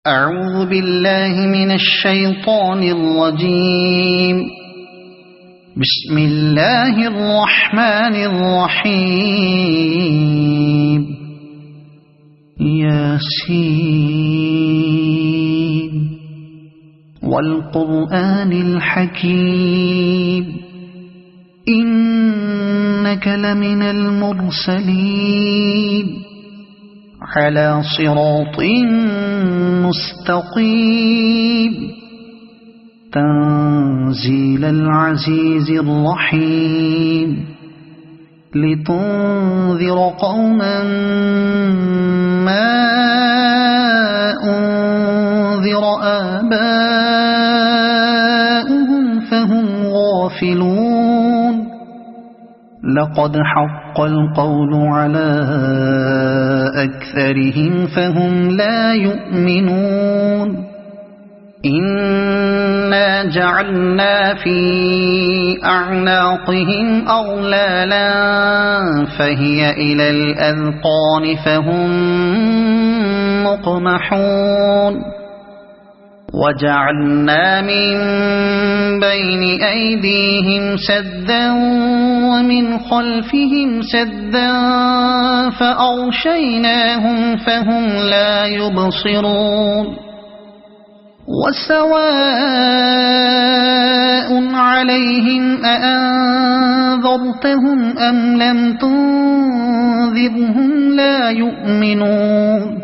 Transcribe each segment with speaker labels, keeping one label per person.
Speaker 1: أعوذ بالله من الشيطان الرجيم. بسم الله الرحمن الرحيم. ياسين والقرآن الحكيم إنك لمن المرسلين على صراط مستقيم تنزيل العزيز الرحيم لتنذر قوما ما أنذر آباؤهم فهم غافلون. لقد حق القول على أكثرهم فهم لا يؤمنون. إنا جعلنا في أعناقهم أغلالا فهي إلى الأذقان فهم مقمحون. وجعلنا من بين أيديهم سدا ومن خلفهم سدا فأغشيناهم فهم لا يبصرون. وسواء عليهم أأنذرتهم أم لم تنذرهم لا يؤمنون.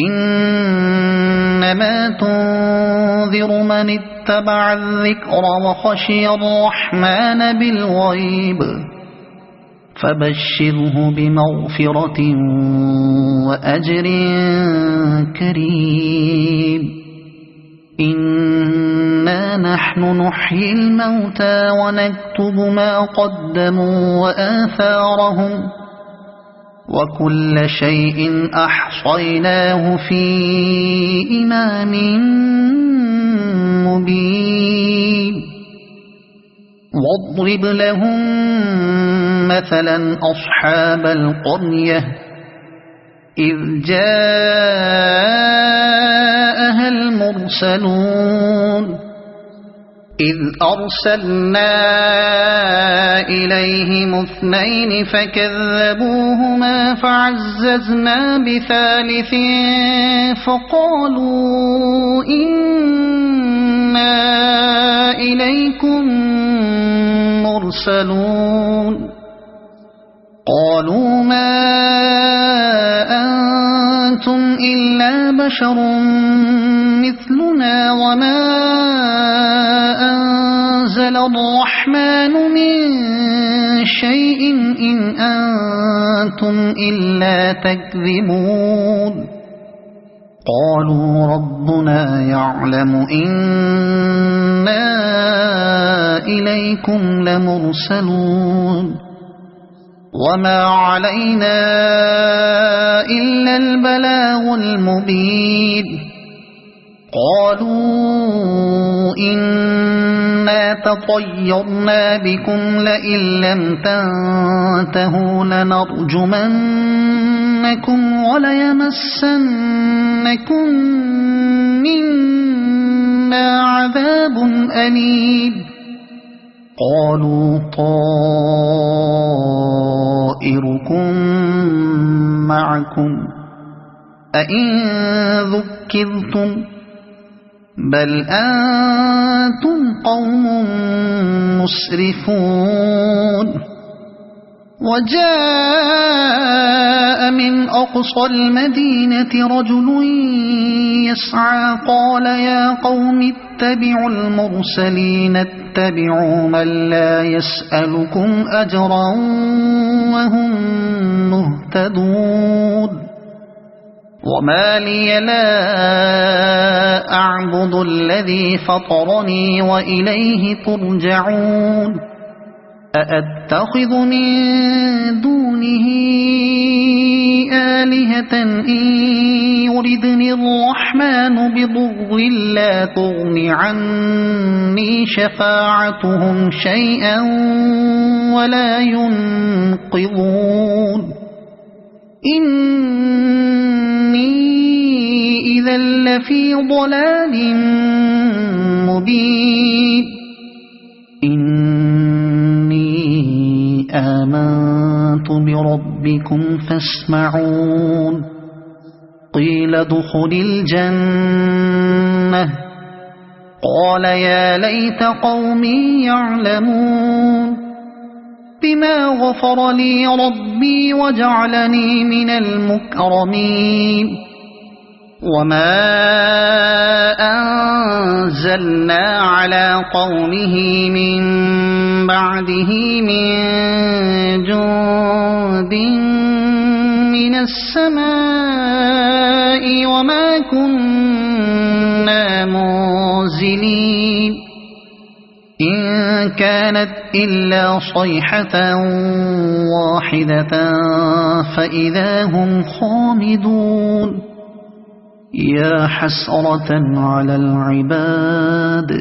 Speaker 1: إنما تنذر من اتبع الذكر وخشي الرحمن بالغيب فبشره بمغفرة وأجر كريم. إنا نحن نحيي الموتى ونكتب ما قدموا وآثارهم وكل شيء أحصيناه في إمام مبين. واضرب لهم مثلا أصحاب القرية إذ جاءها المرسلون إذ أرسلنا إليهم اثنين فكذبوهما فعززنا بثالث فقالوا إنا إليكم مرسلون. قالوا ما أنتم إلا بشر مثلنا وما أنزل الرحمن من شيء إن أنتم إلا تكذبون. قالوا ربنا يعلم إنا إليكم لمرسلون وما علينا إلا البلاغ المبين. قالوا إنا تطيرنا بكم لئن لم تنتهوا لنرجمنكم وليمسنكم منا عذاب أليم. قالوا طائركم معكم أئن ذكرتم بل أنتم قوم مسرفون. وجاء من أقصى المدينة رجل يسعى قال يا قوم اتبعوا المرسلين اتبعوا من لا يسألكم أجرا وهم مهتدون. وما لي لا أعبد الذي فطرني وإليه ترجعون. أأتخذ من دونه آلهة إن يردني الرحمن بضر لا تغن عني شفاعتهم شيئا ولا ينقذون. إني إذا لفي ضلال مبين إني آمنت بربكم فاسمعون قيل ادخل الجنة قال يا ليت قومي يعلمون بما غفر لي ربي وجعلني من المكرمين وما أنزلنا على قومه من بعده من جند من السماء وما كنا منزلين إن كانت إلا صيحة واحدة فإذا هم خامدون يا حسرة على العباد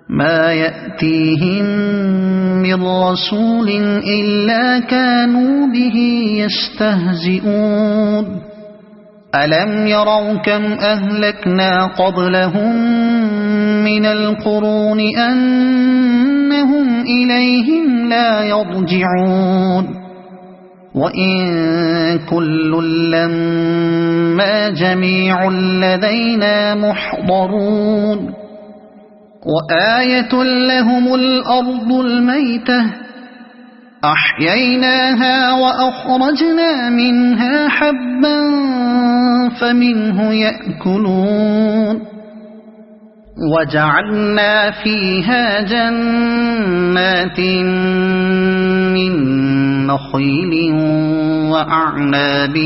Speaker 1: ما يأتيهم من رسول إلا كانوا به يستهزئون ألم يروا كم أهلكنا قبلهم من القرون أنهم إليهم لا يرجعون وإن كل لما جميع لدينا محضرون وآية لهم الأرض الميتة أحييناها وأخرجنا منها حبا فمنه يأكلون وجعلنا فيها جنات من نخيل وأعناب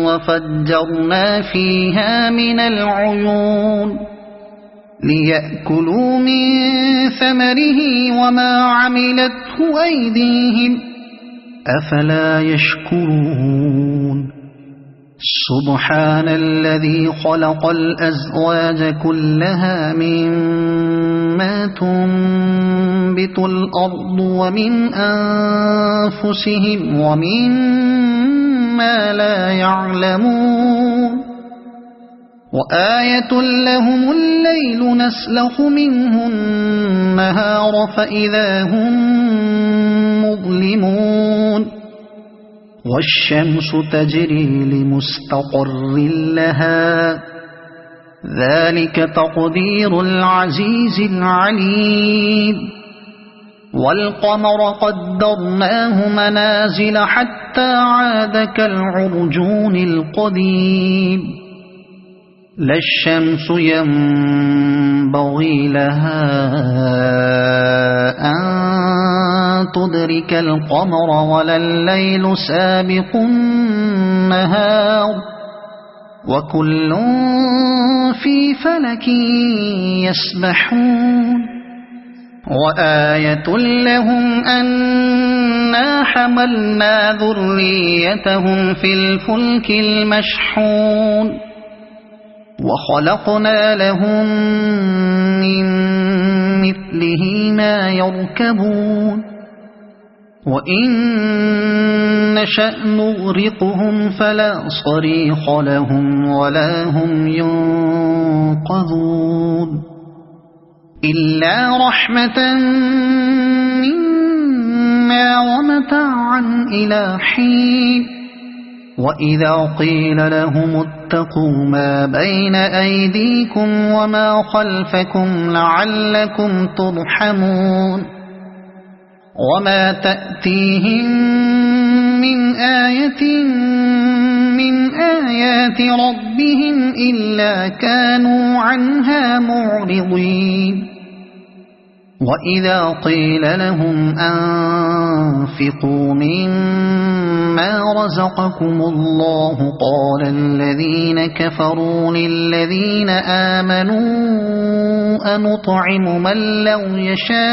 Speaker 1: وفجرنا فيها من العيون ليأكلوا من ثمره وما عملته أيديهم أفلا يشكرون سبحان الذي خلق الأزواج كلها مما تنبت الأرض ومن أنفسهم ومما لا يعلمون وآية لهم الليل نسلخ منه النهار فإذا هم مظلمون والشمس تجري لمستقر لها ذلك تقدير العزيز العليم والقمر قدرناه منازل حتى عاد كالعرجون القديم لا الشمس ينبغي لها أن تدرك القمر ولا الليل سابق النهار وكل في فلك يسبحون وآية لهم أنا حملنا ذريتهم في الفلك المشحون وخلقنا لهم من مثله ما يركبون وإن نشأ نغرقهم فلا صريخ لهم ولا هم ينقذون إلا رحمة منا ومتاعا إلى حين وإذا قيل لهم اتقوا ما بين أيديكم وما خلفكم لعلكم ترحمون وما تأتيهم من آية من آيات ربهم إلا كانوا عنها معرضين وإذا قيل لهم أنفقوا مما رزقكم الله قال الذين كفروا للذين آمنوا أنطعم من لو يشاء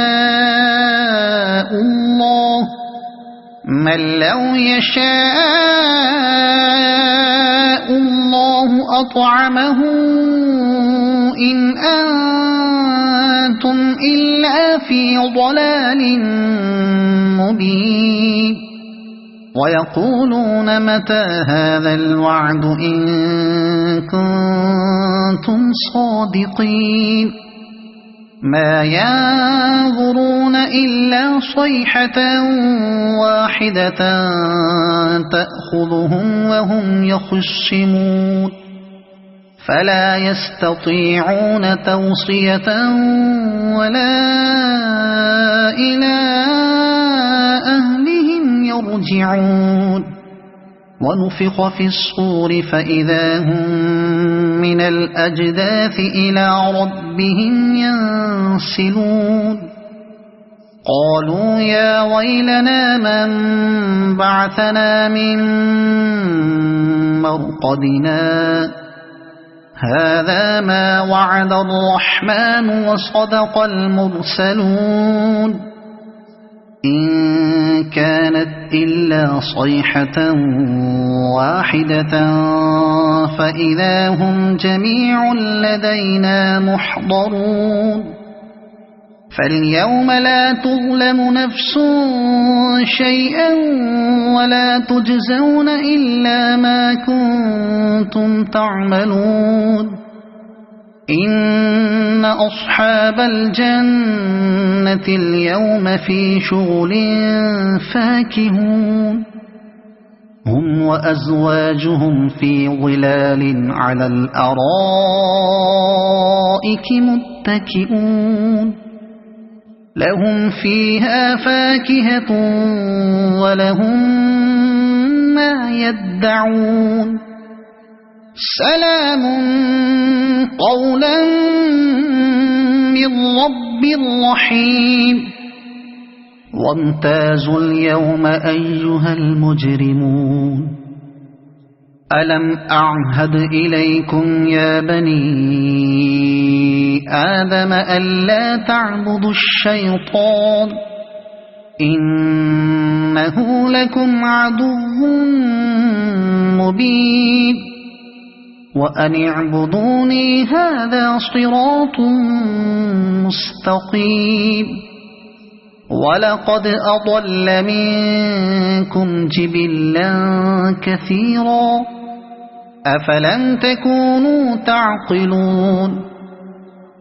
Speaker 1: الله أطعمه إن أنتم إلا في ضلال مبين ويقولون متى هذا الوعد إن كنتم صادقين ما ينظرون إلا صيحة واحدة تأخذهم وهم يخصمون فلا يستطيعون توصية ولا إلى أهلهم يرجعون ونفخ في الصور فإذا هم من الأجداث إلى ربهم ينسلون قالوا يا ويلنا من بعثنا من مرقدنا هذا ما وعد الرحمن وصدق المرسلون إن كانت إلا صيحة واحدة فإذا هم جميع لدينا محضرون فاليوم لا تظلم نفس شيئا ولا تجزون إلا ما كنتم تعملون إن أصحاب الجنة اليوم في شغل فاكهون هم وأزواجهم في ظلال على الأرائك متكئون لهم فيها فاكهة ولهم ما يدعون سلام قولا من رب رحيم وامتازوا اليوم أيها المجرمون ألم أعهد إليكم يا بني آدم ألا تعبدوا الشيطان إنه لكم عدو مبين وأن اعبدوني هذا صراط مستقيم ولقد أضل منكم جبلا كثيرا أفلم تكونوا تعقلون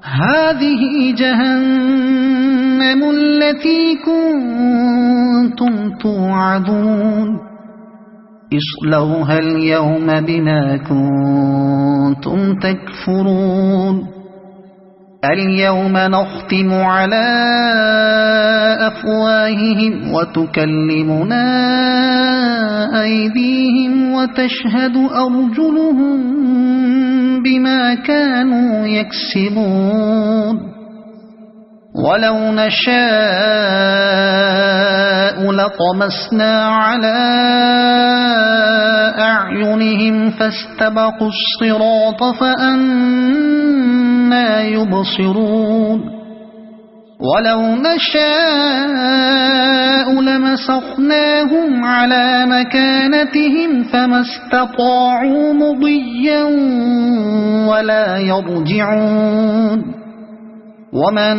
Speaker 1: هذه جهنم التي كنتم توعدون اصلوها اليوم بما كنتم تكفرون اليوم نختم على أفواههم وتكلمنا أيديهم وتشهد أرجلهم بما كانوا يكسبون ولو نشاء لطمسنا على أعينهم فاستبقوا الصراط فأنى يبصرون ولو نشاء لمسخناهم على مكانتهم فما استطاعوا مضيا ولا يرجعون ومن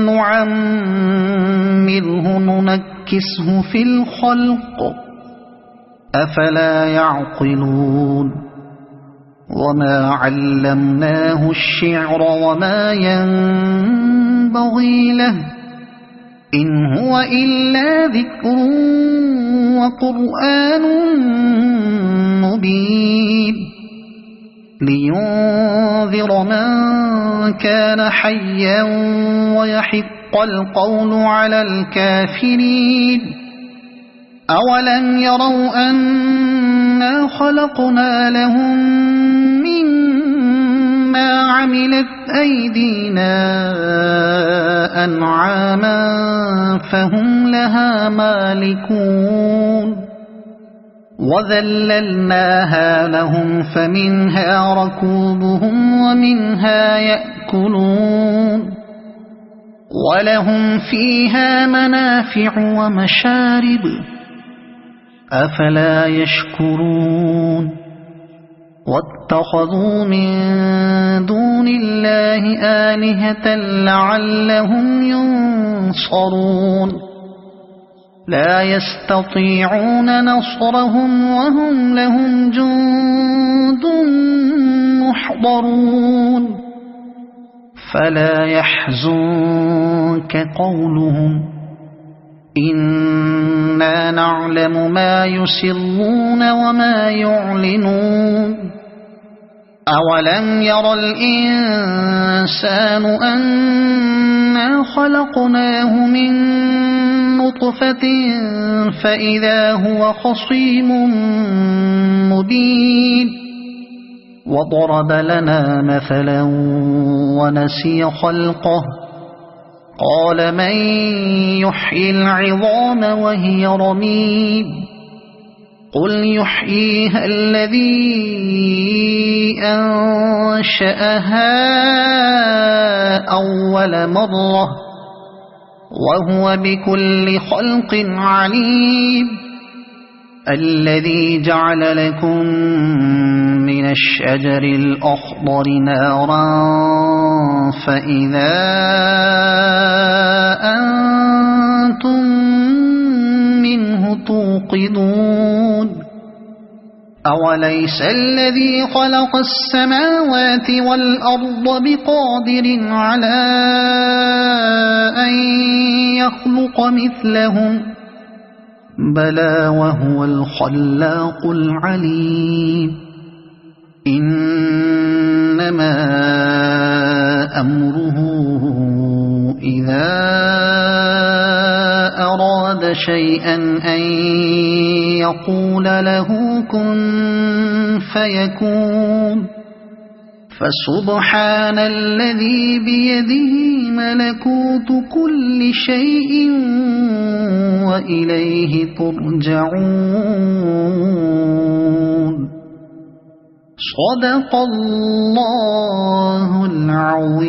Speaker 1: نعمره ننكسه في الخلق أفلا يعقلون وما علمناه الشعر وما ينبغي له إن هو إلا ذكر وقرآن مبين لينذر من كان حيا ويحق القول على الكافرين أولم يروا أنا خلقنا لهم مما عملت أيدينا أنعاما فهم لها مالكون وذللناها لهم فمنها ركوبهم ومنها يأكلون ولهم فيها منافع ومشارب أفلا يشكرون واتخذوا من دون الله آلهة لعلهم ينصرون لا يستطيعون نصرهم وهم لهم جند محضرون فلا يحزنك قولهم إنا نعلم ما يسرون وما يعلنون أولم ير الإنسان أنا خلقناه من نطفة فإذا هو خصيم مبين وضرب لنا مثلا ونسي خلقه قال من يحيي العظام وهي رميم قل يحييها الذي أنشأها أول مرة وهو بكل خلق عليم الذي جعل لكم من الشجر الأخضر نارا فإذا أنتم منه توقدون أوليس الذي خلق السماوات والأرض بقادر على أن يخلق مثلهم بلى وهو الخلاق العليم إنما أمره إذا أراد شيئا أن يقول له كن فيكون فسبحان الذي بيده ملكوت كل شيء وإليه ترجعون صدق الله العظيم.